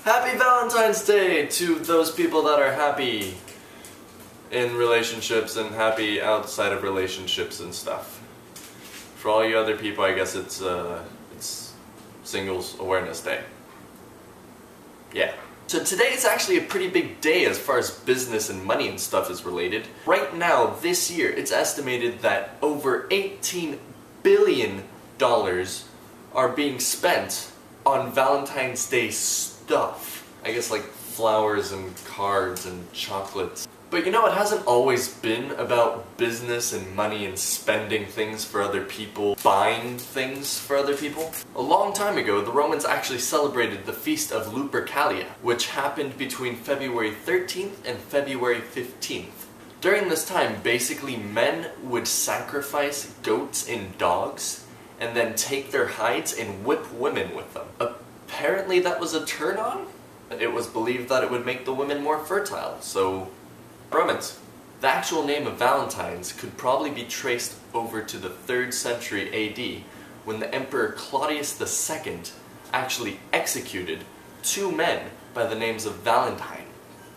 Happy Valentine's Day to those people that are happy in relationships and happy outside of relationships and stuff. For all you other people, I guess it's Singles Awareness Day. Yeah. So today is actually a pretty big day as far as business and money and stuff is related. Right now, this year, it's estimated that over $18 billion are being spent on Valentine's Day stuff. I guess like flowers and cards and chocolates. But you know, it hasn't always been about business and money and spending things for other people, buying things for other people. A long time ago, the Romans actually celebrated the feast of Lupercalia, which happened between February 13th and February 15th. During this time, basically men would sacrifice goats and dogs and then take their hides and whip women with them. Apparently that was a turn-on. It was believed that it would make the women more fertile, so Romans. The actual name of Valentines could probably be traced over to the 3rd century AD, when the Emperor Claudius II actually executed 2 men by the names of Valentine.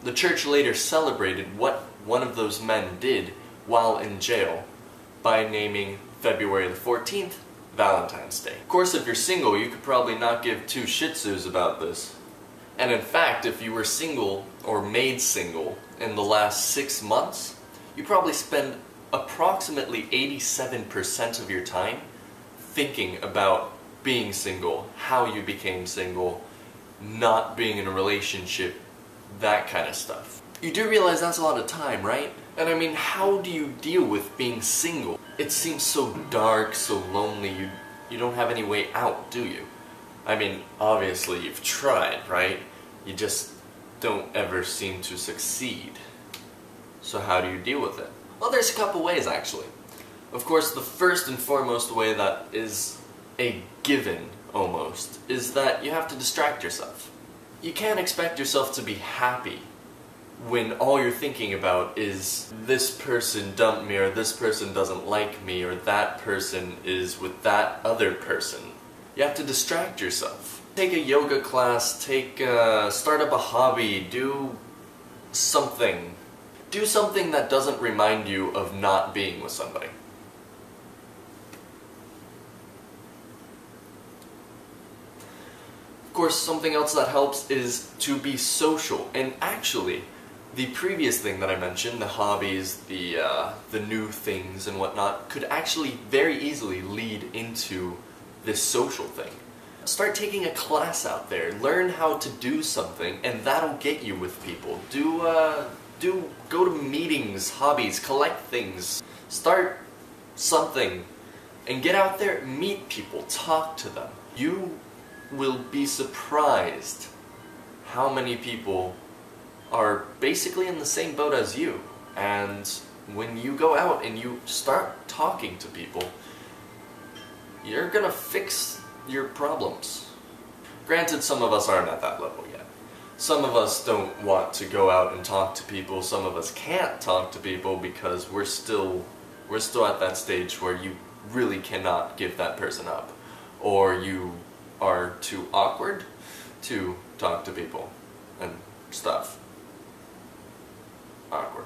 The church later celebrated what one of those men did while in jail by naming February the 14th Valentine's Day. Of course, if you're single, you could probably not give 2 shih tzus about this. And in fact, if you were single or made single in the last 6 months, you probably spend approximately 87% of your time thinking about being single, how you became single, not being in a relationship, that kind of stuff. You do realize that's a lot of time, right? And I mean, how do you deal with being single? It seems so dark, so lonely, you don't have any way out, do you? I mean, obviously you've tried, right? You just don't ever seem to succeed. So how do you deal with it? Well, there's a couple ways actually. Of course, the first and foremost way that is a given, almost, is that you have to distract yourself. You can't expect yourself to be happy when all you're thinking about is this person dumped me, or this person doesn't like me, or that person is with that other person. You have to distract yourself. Take a yoga class, start up a hobby, do something. Do something that doesn't remind you of not being with somebody. Of course, something else that helps is to be social. And actually, the previous thing that I mentioned, the hobbies, the new things and whatnot, could actually very easily lead into this social thing. Start taking a class out there, learn how to do something, and that'll get you with people. Go to meetings, hobbies, collect things, start something, and get out there, meet people, talk to them. You will be surprised how many people are basically in the same boat as you. And when you go out and you start talking to people, you're gonna fix your problems. Granted, some of us aren't at that level yet. Some of us don't want to go out and talk to people. Some of us can't talk to people because we're still at that stage where you really cannot give that person up, or you are too awkward to talk to people and stuff. Awkward.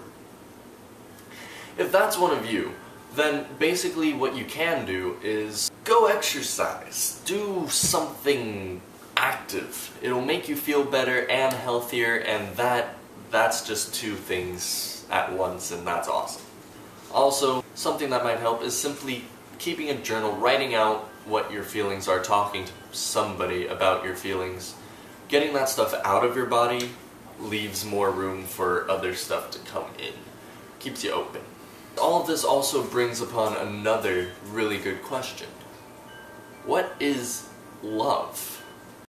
If that's one of you, then basically what you can do is go exercise. Do something active. It'll make you feel better and healthier, and that's just 2 things at once, and that's awesome. Also, something that might help is simply keeping a journal, writing out what your feelings are, talking to somebody about your feelings. Getting that stuff out of your body leaves more room for other stuff to come in. Keeps you open. All of this also brings upon another really good question. What is love?